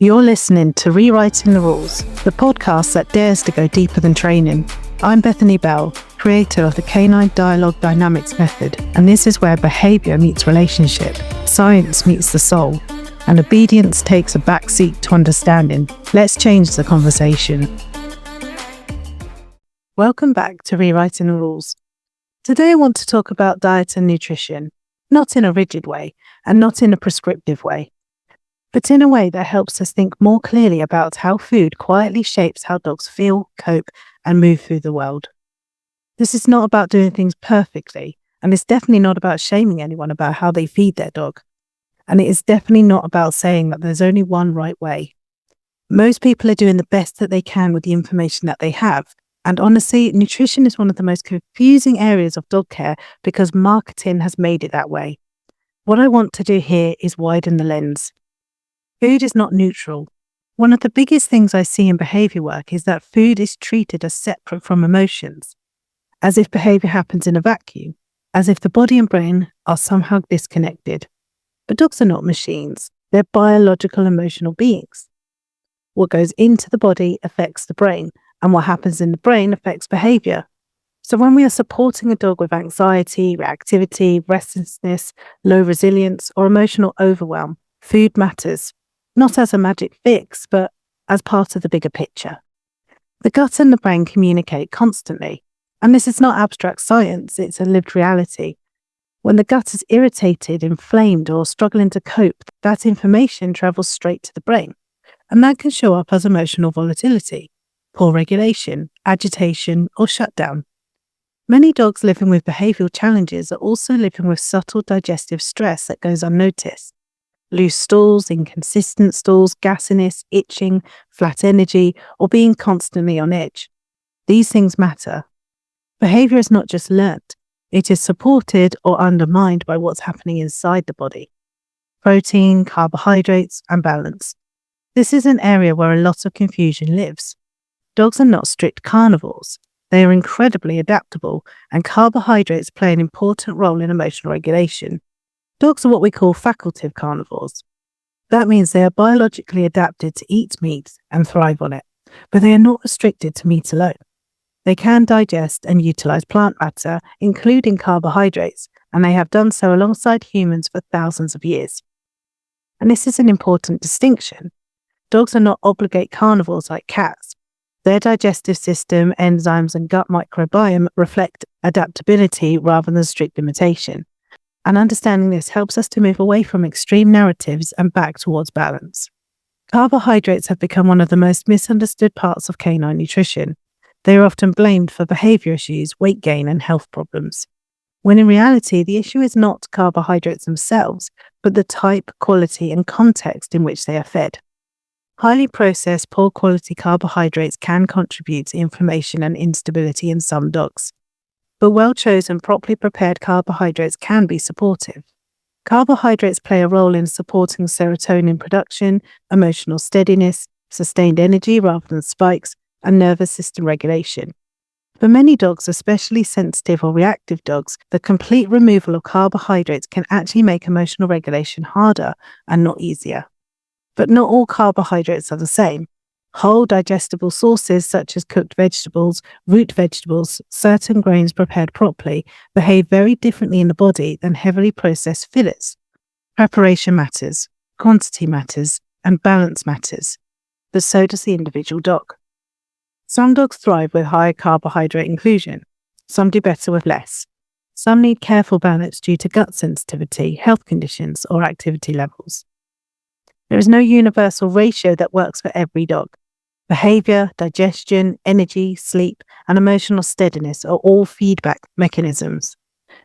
You're listening to Rewriting the Rules, the podcast that dares to go deeper than training. I'm Bethany Bell, creator of the Canine Dialogue Dynamics method, and this is where behaviour meets relationship, science meets the soul, and obedience takes a backseat to understanding. Let's change the conversation. Welcome back to Rewriting the Rules. Today I want to talk about diet and nutrition, not in a rigid way and not in a prescriptive way, but in a way that helps us think more clearly about how food quietly shapes how dogs feel, cope, and move through the world. This is not about doing things perfectly, and it's definitely not about shaming anyone about how they feed their dog. And it is definitely not about saying that there's only one right way. Most people are doing the best that they can with the information that they have. And honestly, nutrition is one of the most confusing areas of dog care because marketing has made it that way. What I want to do here is widen the lens. Food is not neutral. One of the biggest things I see in behaviour work is that food is treated as separate from emotions, as if behaviour happens in a vacuum, as if the body and brain are somehow disconnected. But dogs are not machines. They're biological, emotional beings. What goes into the body affects the brain, and what happens in the brain affects behaviour. So when we are supporting a dog with anxiety, reactivity, restlessness, low resilience, or emotional overwhelm, food matters, not as a magic fix, but as part of the bigger picture. The gut and the brain communicate constantly, and this is not abstract science, it's a lived reality. When the gut is irritated, inflamed, or struggling to cope, that information travels straight to the brain, and that can show up as emotional volatility, poor regulation, agitation, or shutdown. Many dogs living with behavioural challenges are also living with subtle digestive stress that goes unnoticed. Loose stools, inconsistent stools, gassiness, itching, flat energy, or being constantly on edge. These things matter. Behaviour is not just learnt. It is supported or undermined by what's happening inside the body. Protein, carbohydrates, and balance. This is an area where a lot of confusion lives. Dogs are not strict carnivores. They are incredibly adaptable, and carbohydrates play an important role in emotional regulation. Dogs are what we call facultative carnivores. That means they are biologically adapted to eat meat and thrive on it, but they are not restricted to meat alone. They can digest and utilize plant matter, including carbohydrates, and they have done so alongside humans for thousands of years. And this is an important distinction. Dogs are not obligate carnivores like cats. Their digestive system, enzymes, and gut microbiome reflect adaptability rather than strict limitation. And understanding this helps us to move away from extreme narratives and back towards balance. Carbohydrates have become one of the most misunderstood parts of canine nutrition. They are often blamed for behaviour issues, weight gain, and health problems, when in reality the issue is not carbohydrates themselves, but the type, quality, and context in which they are fed. Highly processed, poor quality carbohydrates can contribute to inflammation and instability in some dogs, but well-chosen, properly prepared carbohydrates can be supportive. Carbohydrates play a role in supporting serotonin production, emotional steadiness, sustained energy rather than spikes, and nervous system regulation. For many dogs, especially sensitive or reactive dogs, the complete removal of carbohydrates can actually make emotional regulation harder and not easier. But not all carbohydrates are the same. Whole digestible sources such as cooked vegetables, root vegetables, certain grains prepared properly behave very differently in the body than heavily processed fillets. Preparation matters, quantity matters, and balance matters, but so does the individual dog. Some dogs thrive with high carbohydrate inclusion. Some do better with less. Some need careful balance due to gut sensitivity, health conditions, or activity levels. There is no universal ratio that works for every dog. Behaviour, digestion, energy, sleep, and emotional steadiness are all feedback mechanisms.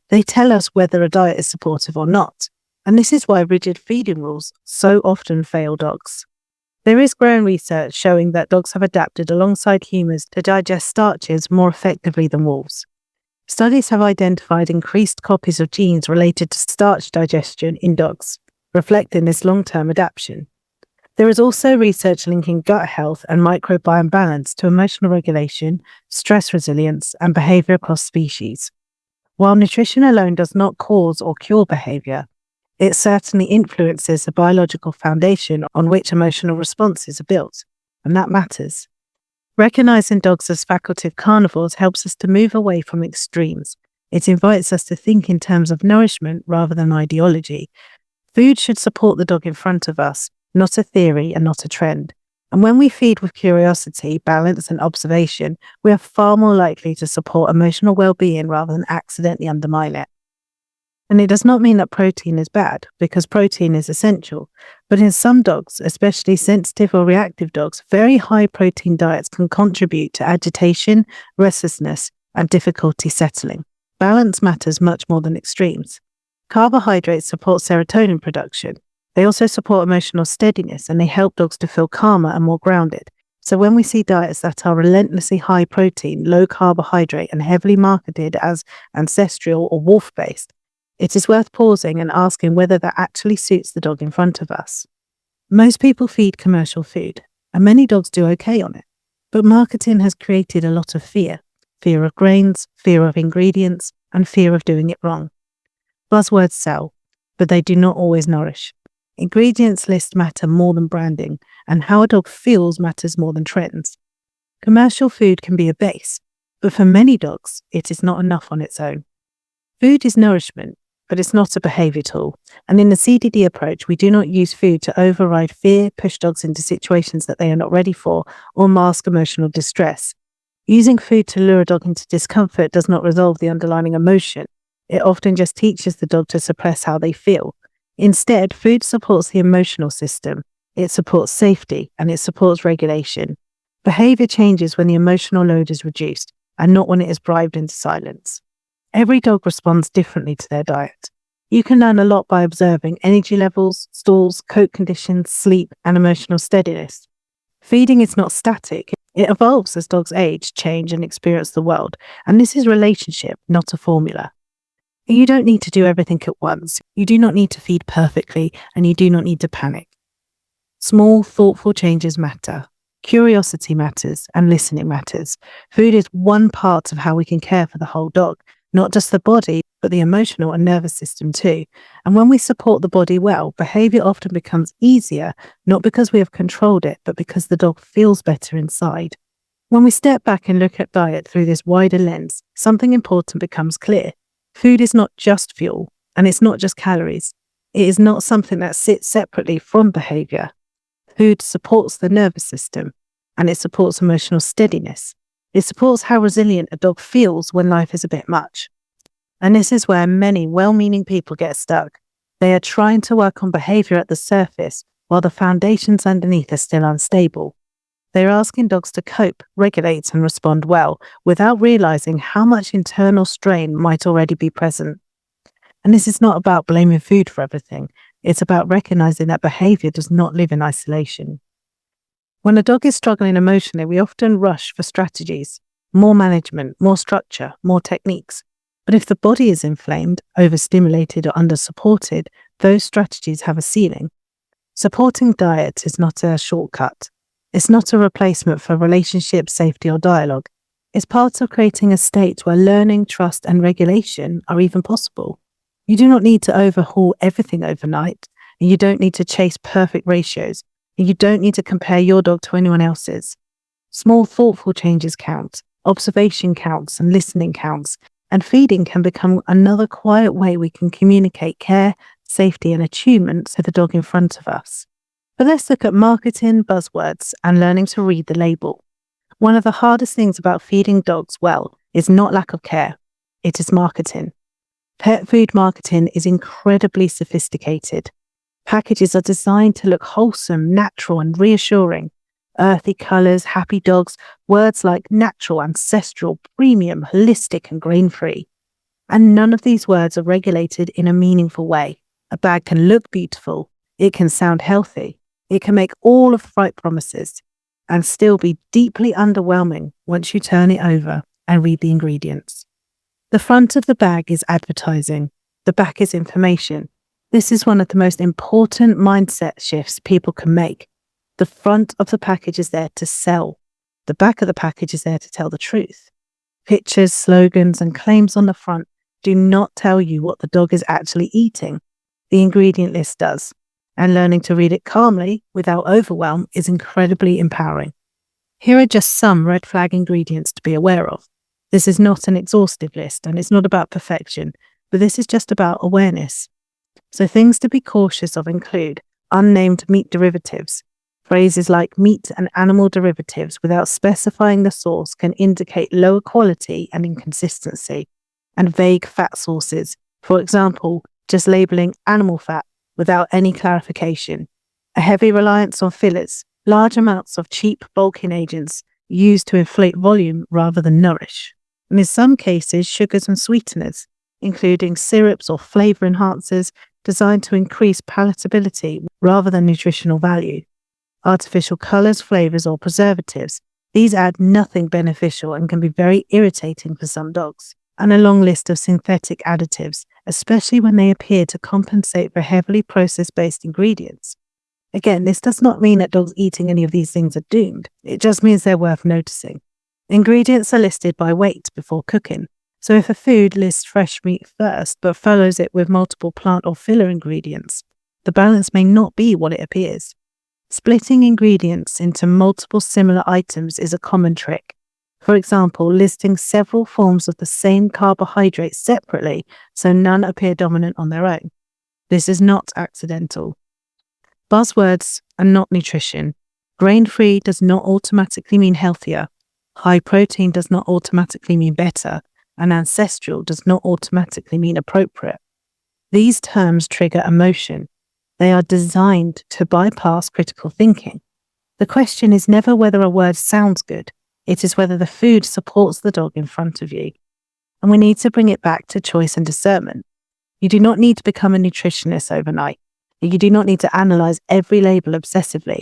They tell us whether a diet is supportive or not, and this is why rigid feeding rules so often fail dogs. There is growing research showing that dogs have adapted alongside humans to digest starches more effectively than wolves. Studies have identified increased copies of genes related to starch digestion in dogs, reflecting this long-term adaptation. There is also research linking gut health and microbiome balance to emotional regulation, stress resilience, and behaviour across species. While nutrition alone does not cause or cure behaviour, It certainly influences the biological foundation on which emotional responses are built, and that matters. Recognizing dogs as facultative carnivores helps us to move away from extremes. It invites us to think in terms of nourishment rather than ideology. Food should support the dog in front of us, not a theory and not a trend. And when we feed with curiosity, balance, and observation, we are far more likely to support emotional well-being rather than accidentally undermine it. And it does not mean that protein is bad, because protein is essential. But in some dogs, especially sensitive or reactive dogs, very high protein diets can contribute to agitation, restlessness, and difficulty settling. Balance matters much more than extremes. Carbohydrates support serotonin production. They also support emotional steadiness, and they help dogs to feel calmer and more grounded. So when we see diets that are relentlessly high protein, low carbohydrate, and heavily marketed as ancestral or wolf-based, it is worth pausing and asking whether that actually suits the dog in front of us. Most people feed commercial food, and many dogs do okay on it. But marketing has created a lot of fear. Fear of grains, fear of ingredients, and fear of doing it wrong. Buzzwords sell, but they do not always nourish. Ingredients lists matter more than branding, and how a dog feels matters more than trends. Commercial food can be a base, but for many dogs, it is not enough on its own. Food is nourishment, but it's not a behaviour tool. And in the CDD approach, we do not use food to override fear, push dogs into situations that they are not ready for, or mask emotional distress. Using food to lure a dog into discomfort does not resolve the underlying emotion. It often just teaches the dog to suppress how they feel. Instead, food supports the emotional system. It supports safety, and it supports regulation. Behaviour changes when the emotional load is reduced, and not when it is bribed into silence. Every dog responds differently to their diet. You can learn a lot by observing energy levels, stalls, coat conditions, sleep, and emotional steadiness. Feeding is not static. It evolves as dogs age, change, and experience the world. And this is relationship, not a formula. You don't need to do everything at once. You do not need to feed perfectly, and you do not need to panic. Small, thoughtful changes matter. Curiosity matters, and listening matters. Food is one part of how we can care for the whole dog. Not just the body, but the emotional and nervous system too. And when we support the body well, behaviour often becomes easier, not because we have controlled it, but because the dog feels better inside. When we step back and look at diet through this wider lens, something important becomes clear. Food is not just fuel, and it's not just calories. It is not something that sits separately from behaviour. Food supports the nervous system, and it supports emotional steadiness. It supports how resilient a dog feels when life is a bit much. And this is where many well-meaning people get stuck. They are trying to work on behaviour at the surface, while the foundations underneath are still unstable. They are asking dogs to cope, regulate, and respond well, without realising how much internal strain might already be present. And this is not about blaming food for everything. It's about recognising that behaviour does not live in isolation. When a dog is struggling emotionally, we often rush for strategies, more management, more structure, more techniques. But if the body is inflamed, overstimulated, or under-supported, those strategies have a ceiling. Supporting diet is not a shortcut. It's not a replacement for relationship, safety, or dialogue. It's part of creating a state where learning, trust, and regulation are even possible. You do not need to overhaul everything overnight, and you don't need to chase perfect ratios. You don't need to compare your dog to anyone else's. Small, thoughtful changes count. Observation counts, and listening counts. And feeding can become another quiet way we can communicate care, safety, and attunement to the dog in front of us. But let's look at marketing, buzzwords, and learning to read the label. One of the hardest things about feeding dogs well is not lack of care. It is marketing. Pet food marketing is incredibly sophisticated. Packages are designed to look wholesome, natural, and reassuring. Earthy colours, happy dogs, words like natural, ancestral, premium, holistic, and grain-free. And none of these words are regulated in a meaningful way. A bag can look beautiful, it can sound healthy, it can make all of the right promises, and still be deeply underwhelming once you turn it over and read the ingredients. The front of the bag is advertising, the back is information. This is one of the most important mindset shifts people can make. The front of the package is there to sell. The back of the package is there to tell the truth. Pictures, slogans, and claims on the front do not tell you what the dog is actually eating. The ingredient list does, and learning to read it calmly without overwhelm is incredibly empowering. Here are just some red flag ingredients to be aware of. This is not an exhaustive list, and it's not about perfection, but this is just about awareness. So things to be cautious of include unnamed meat derivatives. Phrases like meat and animal derivatives without specifying the source can indicate lower quality and inconsistency. And vague fat sources, for example, just labeling animal fat without any clarification. A heavy reliance on fillers, large amounts of cheap bulking agents used to inflate volume rather than nourish. And in some cases, sugars and sweeteners, including syrups or flavor enhancers designed to increase palatability rather than nutritional value. Artificial colors, flavors, or preservatives. These add nothing beneficial and can be very irritating for some dogs. And a long list of synthetic additives, especially when they appear to compensate for heavily process-based ingredients. Again, this does not mean that dogs eating any of these things are doomed. It just means they're worth noticing. Ingredients are listed by weight before cooking. So if a food lists fresh meat first but follows it with multiple plant or filler ingredients, the balance may not be what it appears. Splitting ingredients into multiple similar items is a common trick. For example, listing several forms of the same carbohydrate separately so none appear dominant on their own. This is not accidental. Buzzwords are not nutrition. Grain-free does not automatically mean healthier. High protein does not automatically mean better. And ancestral does not automatically mean appropriate. These terms trigger emotion. They are designed to bypass critical thinking. The question is never whether a word sounds good. It is whether the food supports the dog in front of you. And we need to bring it back to choice and discernment. You do not need to become a nutritionist overnight. You do not need to analyze every label obsessively.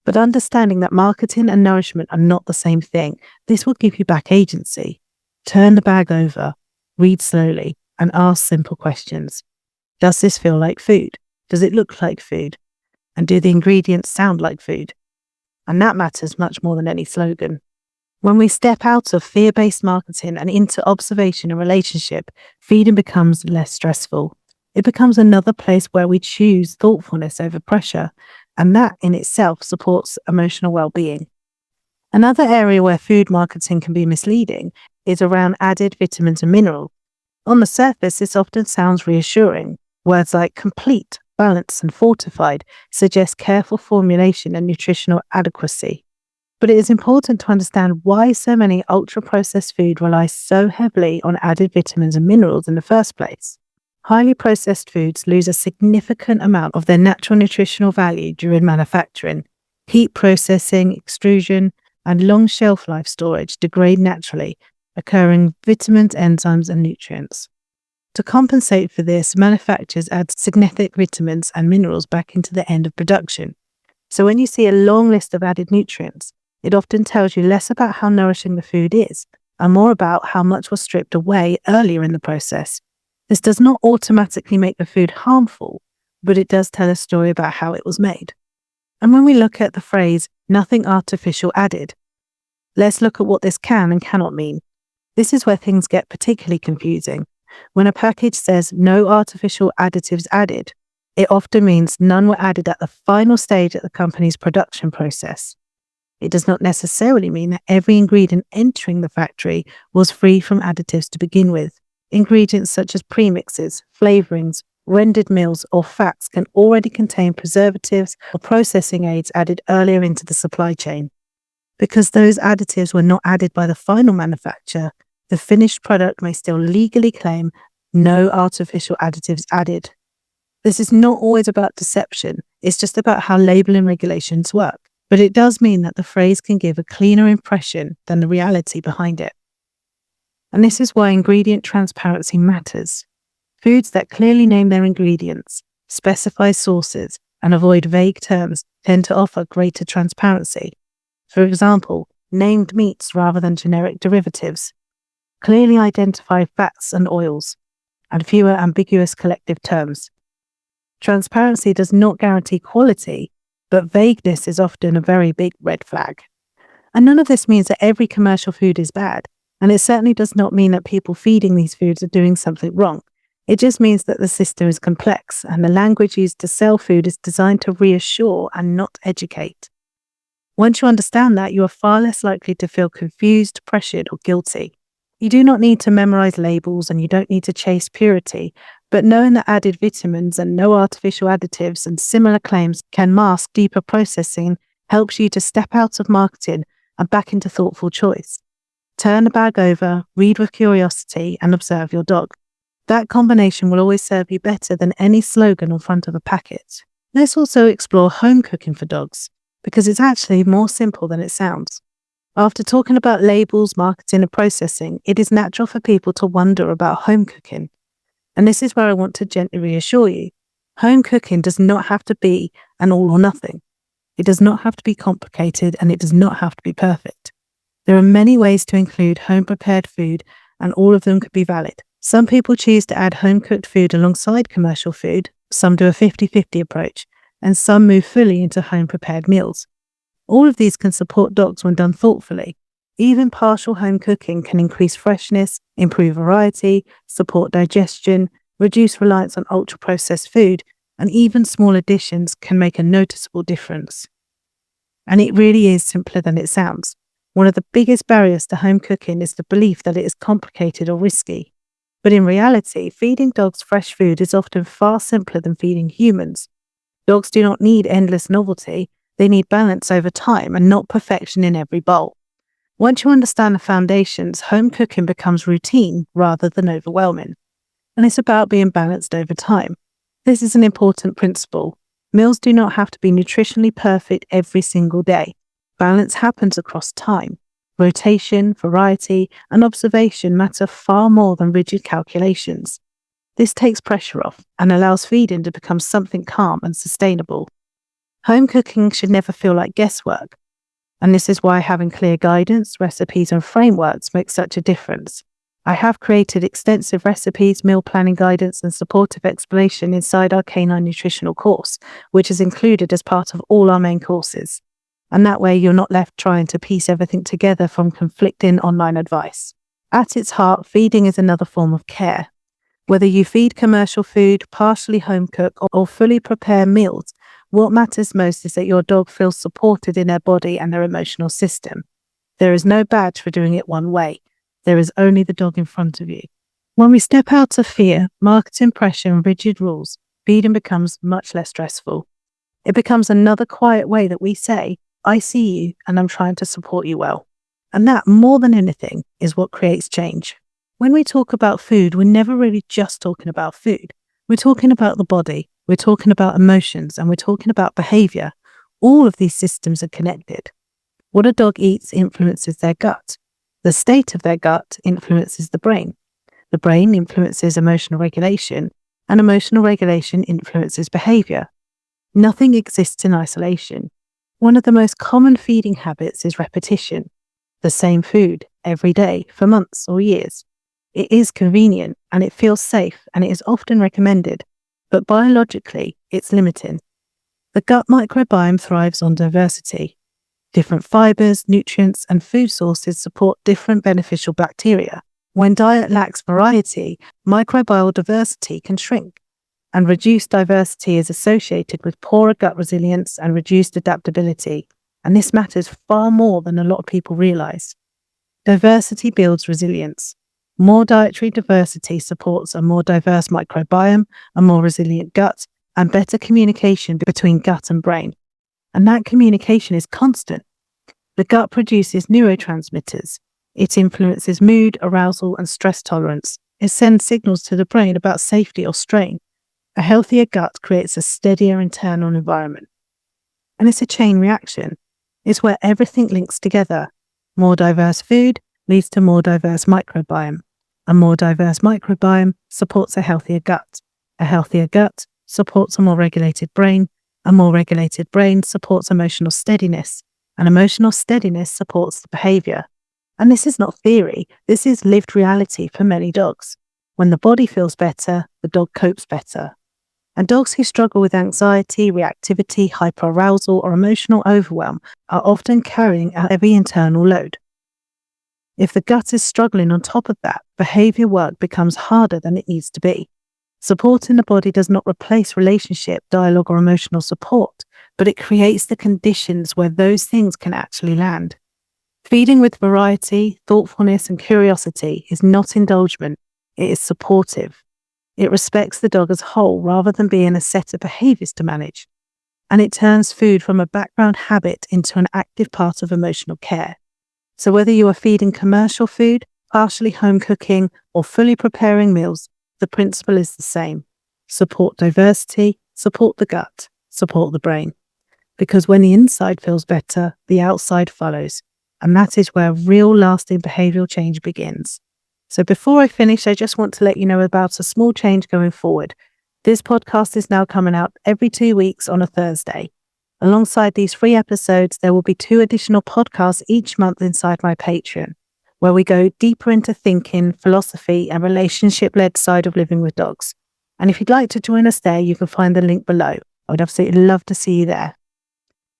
But understanding that marketing and nourishment are not the same thing, this will give you back agency. Turn the bag over, read slowly, and ask simple questions. Does this feel like food? Does it look like food? And do the ingredients sound like food? And that matters much more than any slogan. When we step out of fear-based marketing and into observation and relationship, feeding becomes less stressful. It becomes another place where we choose thoughtfulness over pressure, and that in itself supports emotional well-being. Another area where food marketing can be misleading is around added vitamins and minerals. On the surface, this often sounds reassuring. Words like complete, balanced, and fortified suggest careful formulation and nutritional adequacy. But it is important to understand why so many ultra-processed food rely so heavily on added vitamins and minerals in the first place. Highly processed foods lose a significant amount of their natural nutritional value during manufacturing. Heat processing, extrusion, and long shelf life storage degrade naturally, occurring vitamins, enzymes, and nutrients. To compensate for this, manufacturers add synthetic vitamins and minerals back into the end of production. So when you see a long list of added nutrients, it often tells you less about how nourishing the food is and more about how much was stripped away earlier in the process. This does not automatically make the food harmful, but it does tell a story about how it was made. And when we look at the phrase, nothing artificial added, let's look at what this can and cannot mean. This is where things get particularly confusing. When a package says no artificial additives added, it often means none were added at the final stage of the company's production process. It does not necessarily mean that every ingredient entering the factory was free from additives to begin with. Ingredients such as premixes, flavorings, rendered meals, or fats can already contain preservatives or processing aids added earlier into the supply chain. Because those additives were not added by the final manufacturer, the finished product may still legally claim no artificial additives added. This is not always about deception, it's just about how labeling regulations work. But it does mean that the phrase can give a cleaner impression than the reality behind it. And this is why ingredient transparency matters. Foods that clearly name their ingredients, specify sources, and avoid vague terms tend to offer greater transparency. For example, named meats rather than generic derivatives, clearly identify fats and oils, and fewer ambiguous collective terms. Transparency does not guarantee quality, but vagueness is often a very big red flag. And none of this means that every commercial food is bad, and it certainly does not mean that people feeding these foods are doing something wrong. It just means that the system is complex and the language used to sell food is designed to reassure and not educate. Once you understand that, you are far less likely to feel confused, pressured, or guilty. You do not need to memorize labels and you don't need to chase purity, but knowing that added vitamins and no artificial additives and similar claims can mask deeper processing helps you to step out of marketing and back into thoughtful choice. Turn the bag over, read with curiosity, and observe your dog. That combination will always serve you better than any slogan on front of a packet. Let's also explore home cooking for dogs, because it's actually more simple than it sounds. After talking about labels, marketing, and processing, it is natural for people to wonder about home cooking. And this is where I want to gently reassure you. Home cooking does not have to be an all or nothing. It does not have to be complicated and it does not have to be perfect. There are many ways to include home-prepared food and all of them could be valid. Some people choose to add home-cooked food alongside commercial food, some do a 50-50 approach, and some move fully into home-prepared meals. All of these can support dogs when done thoughtfully. Even partial home cooking can increase freshness, improve variety, support digestion, reduce reliance on ultra-processed food, and even small additions can make a noticeable difference. And it really is simpler than it sounds. One of the biggest barriers to home cooking is the belief that it is complicated or risky. But in reality, feeding dogs fresh food is often far simpler than feeding humans. Dogs do not need endless novelty. They need balance over time and not perfection in every bowl. Once you understand the foundations, home cooking becomes routine rather than overwhelming. And it's about being balanced over time. This is an important principle. Meals do not have to be nutritionally perfect every single day. Balance happens across time. Rotation, variety, and observation matter far more than rigid calculations. This takes pressure off and allows feeding to become something calm and sustainable. Home cooking should never feel like guesswork, and this is why having clear guidance, recipes, and frameworks makes such a difference. I have created extensive recipes, meal planning guidance, and supportive explanation inside our canine nutritional course, which is included as part of all our main courses. And that way you're not left trying to piece everything together from conflicting online advice. At its heart, feeding is another form of care. Whether you feed commercial food, partially home cook, or fully prepare meals, what matters most is that your dog feels supported in their body and their emotional system. There is no badge for doing it one way. There is only the dog in front of you. When we step out of fear, marketing pressure, and rigid rules, feeding becomes much less stressful. It becomes another quiet way that we say, I see you and I'm trying to support you well. And that, more than anything, is what creates change. When we talk about food, we're never really just talking about food. We're talking about the body, we're talking about emotions, and we're talking about behavior. All of these systems are connected. What a dog eats influences their gut. The state of their gut influences the brain. The brain influences emotional regulation, and emotional regulation influences behavior. Nothing exists in isolation. One of the most common feeding habits is repetition. The same food every day for months or years. It is convenient and it feels safe and it is often recommended, but biologically it's limiting. The gut microbiome thrives on diversity. Different fibers, nutrients, and food sources support different beneficial bacteria. When diet lacks variety, microbial diversity can shrink, and reduced diversity is associated with poorer gut resilience and reduced adaptability, and this matters far more than a lot of people realize. Diversity builds resilience. More dietary diversity supports a more diverse microbiome, a more resilient gut, and better communication between gut and brain. And that communication is constant. The gut produces neurotransmitters. It influences mood, arousal, and stress tolerance. It sends signals to the brain about safety or strain. A healthier gut creates a steadier internal environment. And it's a chain reaction. It's where everything links together. More diverse food leads to more diverse microbiome. A more diverse microbiome supports a healthier gut. A healthier gut supports a more regulated brain. A more regulated brain supports emotional steadiness. And emotional steadiness supports the behavior. And this is not theory. This is lived reality for many dogs. When the body feels better, the dog copes better. And dogs who struggle with anxiety, reactivity, hyperarousal, or emotional overwhelm are often carrying a heavy internal load. If the gut is struggling on top of that, behavior work becomes harder than it needs to be. Support in the body does not replace relationship, dialogue, or emotional support, but it creates the conditions where those things can actually land. Feeding with variety, thoughtfulness, and curiosity is not indulgent, it is supportive. It respects the dog as a whole rather than being a set of behaviours to manage. And it turns food from a background habit into an active part of emotional care. So whether you are feeding commercial food, partially home cooking, or fully preparing meals, the principle is the same. Support diversity, support the gut, support the brain. Because when the inside feels better, the outside follows. And that is where real lasting behavioural change begins. So before I finish, I just want to let you know about a small change going forward. This podcast is now coming out every 2 weeks on a Thursday. Alongside these 3 episodes, there will be 2 additional podcasts each month inside my Patreon, where we go deeper into thinking, philosophy, and relationship-led side of living with dogs. And if you'd like to join us there, you can find the link below. I would absolutely love to see you there.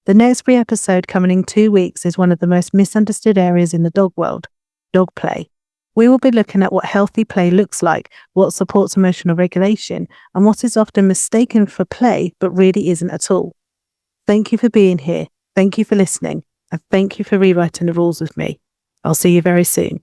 The next free episode coming in 2 weeks is one of the most misunderstood areas in the dog world, dog play. We will be looking at what healthy play looks like, what supports emotional regulation, and what is often mistaken for play but really isn't at all. Thank you for being here, thank you for listening, and thank you for rewriting the rules with me. I'll see you very soon.